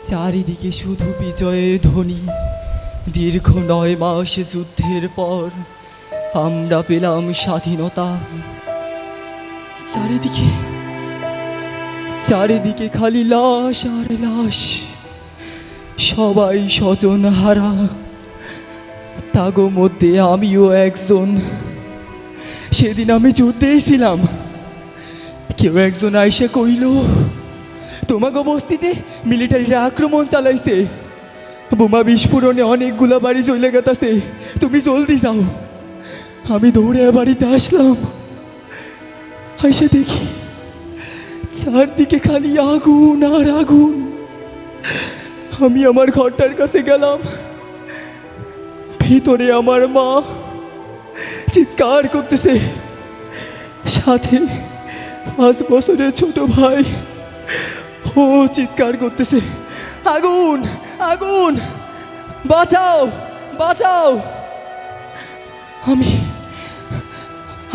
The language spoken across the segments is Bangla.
চারিদিকে শুধু বিজয়ের ধ্বনি। দীর্ঘ 9 মাস যুদ্ধের পর আমরা পেলাম স্বাধীনতা। চারিদিকে চারিদিকে খালি লাশ আর লাশ, সবাই স্বজন হারা। তাগো মধ্যে আমিও একজন। সেদিন আমি যুদ্ধেই ছিলাম। কেউ একজন আইসা কইল, তোমাকে বস্তিতে মিলিটারিরা আক্রমণ চালাইছে, বোমা বিস্ফোরণে অনেকগুলা বাড়ি চলে গেছে, তুমি জলদি যাও। আমি দৌড়ে বাড়িতে আসলাম। আইসা দেখি চারদিকে খালি আগুন আর আগুন। আমি আমার ঘরটার কাছে গেলাম। ভিতরে আমার মা চিৎকার করতেছে, সাথে 5 বছরের ছোট ভাই ও চিৎকার করতেছে, আগুন আগুন, বাঁচাও বাঁচাও।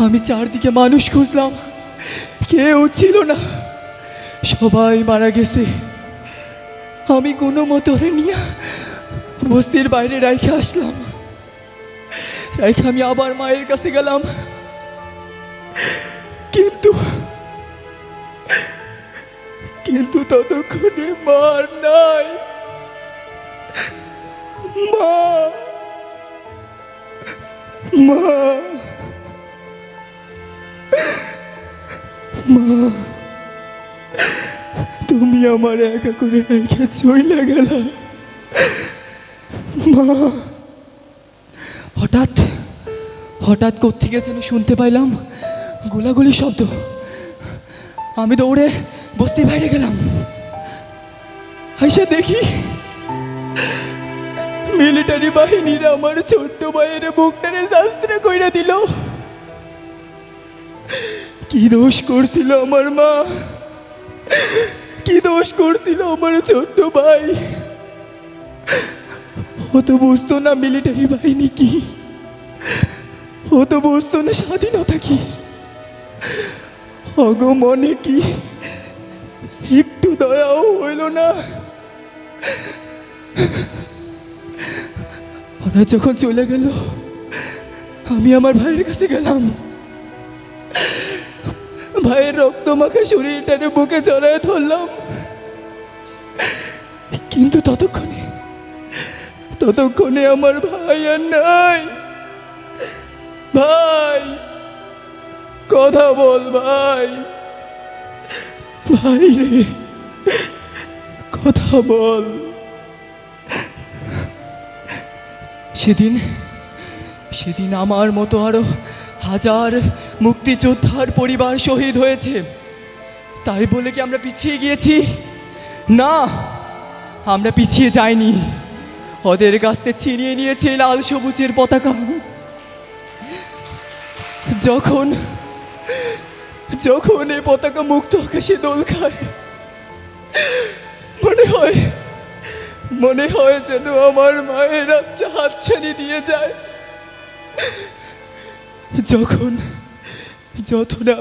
আমি চারদিকে মানুষ খুঁজলাম, কেউ ছিল না, সবাই মারা গেছে। আমি কোনো মতরে নিয়ে বস্তির বাইরে রাইখে আসলাম। রাইখে আমি আবার মায়ের কাছে গেলাম, কিন্তু কিন্তু ততক্ষণে মার নাই। মা মা মা, তুমি আমার একা করে রেখে চলে গেলা। মা, হঠাৎ হঠাৎ কোত্থেকে যেন শুনতে পাইলাম গোলাগুলি শব্দ। আমি দৌড়ে বস্তির বাইরে গেলাম। আইসা দেখি মিলিটারি বাহিনীরা আমার ছোট্ট ভাইয়ের বুকটারে শাস্ত্র কইরা দিল। কি দোষ করছিল আমার মা, কি দোষ করছিল আমার ছোট্ট ভাই? ও তো বুঝতো না মিলিটারি বাহিনী কি, ও তো বুঝতো না স্বাধীনতা কি। অগো মনে কি একটু দয়াও হইল না? ওরা যখন চলে গেল, আমি আমার ভাইয়ের কাছে গেলাম। ভাইয়ের রক্তমাখা শরীরটাকে বুকে জড়ায় ধরলাম। কিন্তু ততক্ষণে আমার ভাই আর নাই। ভাই, কথা বল ভাই, ভাই রে, কথা বল। সেদিন আমার মতো আরো হাজার মুক্তিযোদ্ধার পরিবার শহীদ হয়েছে। তাই বলে কি আমরা পিছিয়ে গিয়েছি? না, আমরা পিছিয়ে যাইনি। ওদের কাছ থেকে ছিনিয়ে নিয়েছে লাল সবুজের পতাকা। যখন এই পতাকা মুক্ত আকাশে দোল খায়, মনে হয় যেন আমার মায়ের আচ্ছা হাতছানি দিয়ে যায়। যখন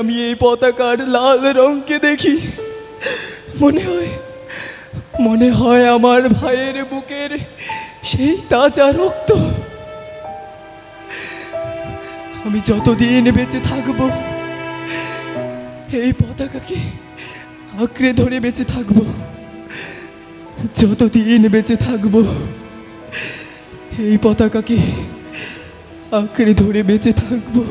আমি এই পতাকার লাল রঙকে দেখি, মনে হয় আমার ভাইয়ের বুকের সেই তাজা রক্ত। আমি যতদিন বেঁচে থাকবো এই পতাকাকে আঁকড়ে ধরে বেঁচে থাকবো। যতদিন বেঁচে থাকবো এই পতাকাকে আঁকড়ে ধরে বেঁচে থাকবো।